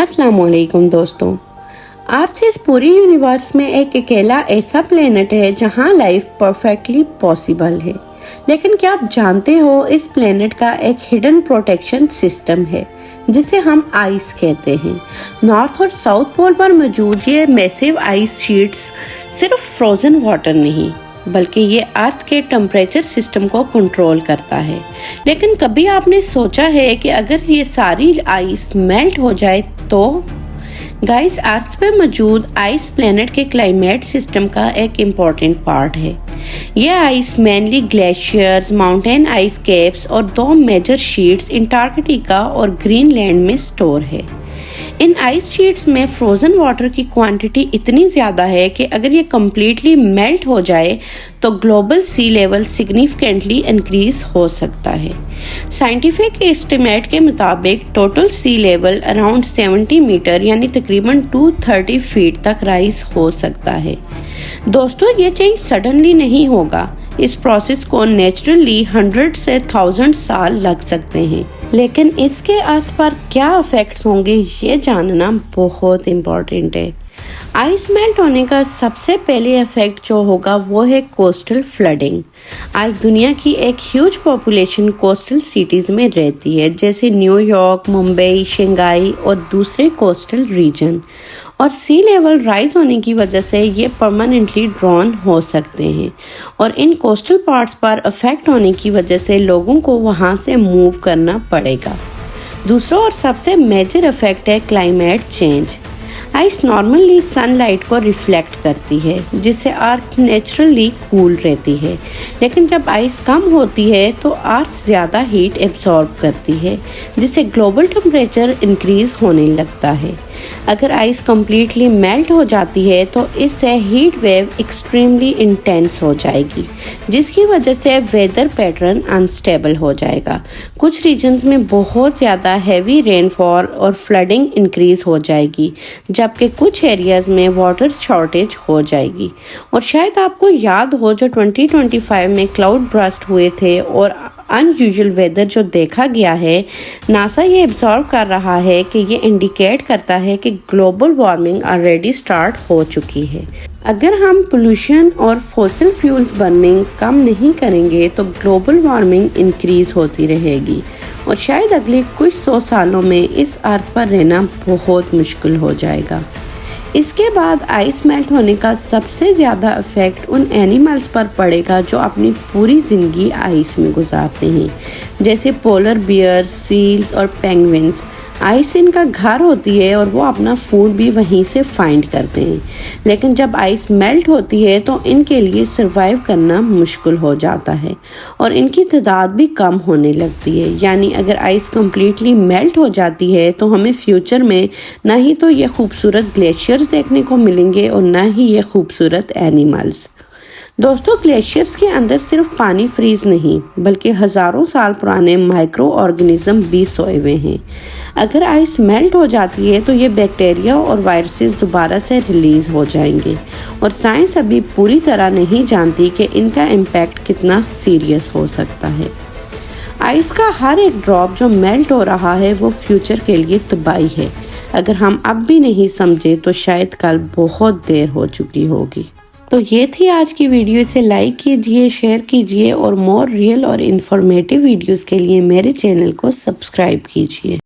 अस्सलाम वालेकुम दोस्तों। अर्थ इस पूरी यूनिवर्स में एक अकेला ऐसा प्लेनेट है जहां लाइफ परफेक्टली पॉसिबल है। लेकिन क्या आप जानते हो इस प्लेनेट का एक हिडन प्रोटेक्शन सिस्टम है जिसे हम आइस कहते हैं। नॉर्थ और साउथ पोल पर मौजूद ये मैसिव आइस शीट्स सिर्फ फ्रोजन वाटर नहीं बल्कि ये अर्थ के टेम्परेचर सिस्टम को कंट्रोल करता है। लेकिन कभी आपने सोचा है कि अगर ये सारी आइस मेल्ट हो जाए तो? गाइस, अर्थ पे मौजूद आइस प्लेनेट के क्लाइमेट सिस्टम का एक इम्पॉर्टेंट पार्ट है। यह ice mainly glaciers, mountain ice caps और दो मेजर शीट्स अंटार्कटिका और ग्रीनलैंड में स्टोर है। इन आइस शीट्स में फ्रोजन वाटर की क्वांटिटी इतनी ज़्यादा है कि अगर ये कम्प्लीटली मेल्ट हो जाए तो global sea level significantly increase हो सकता है। साइंटिफिक एस्टिमेट के मुताबिक total sea level around 70 metre यानी तकरीबन 230 फीट तक राइज हो सकता है। दोस्तों, ये चेंज सडनली नहीं होगा। इस प्रोसेस को नेचुरली 100 से 1000 साल लग सकते हैं। लेकिन इसके अर्थ पर क्या इफेक्ट्स होंगे ये जानना बहुत इम्पोर्टेंट है। आइस मेल्ट होने का सबसे पहले इफेक्ट जो होगा वो है कोस्टल फ्लडिंग। आज दुनिया की एक ह्यूज पॉपुलेशन कोस्टल सिटीज़ में रहती है, जैसे न्यूयॉर्क, मुंबई, शंघाई और दूसरे कोस्टल रीजन। और सी लेवल राइज होने की वजह से ये परमानेंटली ड्रॉन हो सकते हैं और इन कोस्टल पार्ट्स पर इफेक्ट होने की वजह से लोगों को वहाँ से मूव करना पड़ेगा। दूसरा और सबसे मेजर इफेक्ट है climate change. Ice normally sunlight को रिफ्लेक्ट करती है जिससे अर्थ नेचुरली कूल रहती है। लेकिन जब आइस कम होती है तो अर्थ ज़्यादा हीट एब्जॉर्ब करती है जिससे ग्लोबल टेम्परेचर इंक्रीज होने लगता है। अगर आइस कम्प्लीटली मेल्ट हो जाती है तो इससे हीट वेव एक्सट्रीमली इंटेंस हो जाएगी जिसकी वजह से वेदर पैटर्न अनस्टेबल हो जाएगा। कुछ रीजन्स में बहुत ज़्यादा हैवी रेनफॉल और फ्लडिंग इंक्रीज हो जाएगी, जबकि कुछ एरियाज में वाटर शॉर्टेज हो जाएगी। और शायद आपको याद हो जो 2025 में क्लाउड बर्स्ट हुए थे और अनयूजुअल वेदर जो देखा गया है, नासा ये ऑब्जर्व कर रहा है कि ये इंडिकेट करता है कि ग्लोबल वार्मिंग ऑलरेडी स्टार्ट हो चुकी है। अगर हम पोल्यूशन और फॉसिल फ्यूल्स बर्निंग कम नहीं करेंगे तो ग्लोबल वार्मिंग इंक्रीज होती रहेगी और शायद अगले कुछ 100 सालों में इस अर्थ पर रहना बहुत मुश्किल हो जाएगा। इसके बाद आइस मेल्ट होने का सबसे ज़्यादा इफेक्ट उन एनिमल्स पर पड़ेगा जो अपनी पूरी ज़िंदगी आइस में गुजारते हैं, जैसे पोलर बियर्स, सील्स और पेंगुइन्स। आइस इनका घर होती है और वो अपना फूड भी वहीं से फाइंड करते हैं। लेकिन जब आइस मेल्ट होती है तो इनके लिए सरवाइव करना मुश्किल हो जाता है और इनकी तादाद भी कम होने लगती है। यानी अगर आइस कम्प्लीटली मेल्ट हो जाती है तो हमें फ्यूचर में ना ही तो ये खूबसूरत ग्लेशियर्स देखने को मिलेंगे और ना ही ये खूबसूरत एनिमल्स। दोस्तों, ग्लेशियर्स के अंदर सिर्फ पानी फ्रीज नहीं बल्कि हज़ारों साल पुराने माइक्रो ऑर्गेनिज्म भी सोए हुए हैं। अगर आइस मेल्ट हो जाती है तो ये बैक्टीरिया और वायरसेस दोबारा से रिलीज हो जाएंगे और साइंस अभी पूरी तरह नहीं जानती कि इनका इम्पैक्ट कितना सीरियस हो सकता है। आइस का हर एक ड्रॉप जो मेल्ट हो रहा है वो फ्यूचर के लिए तबाही है। अगर हम अब भी नहीं समझे तो शायद कल बहुत देर हो चुकी होगी। तो ये थी आज की वीडियो। इसे लाइक कीजिए, शेयर कीजिए और मोर रियल और इन्फॉर्मेटिव वीडियोस के लिए मेरे चैनल को सब्सक्राइब कीजिए।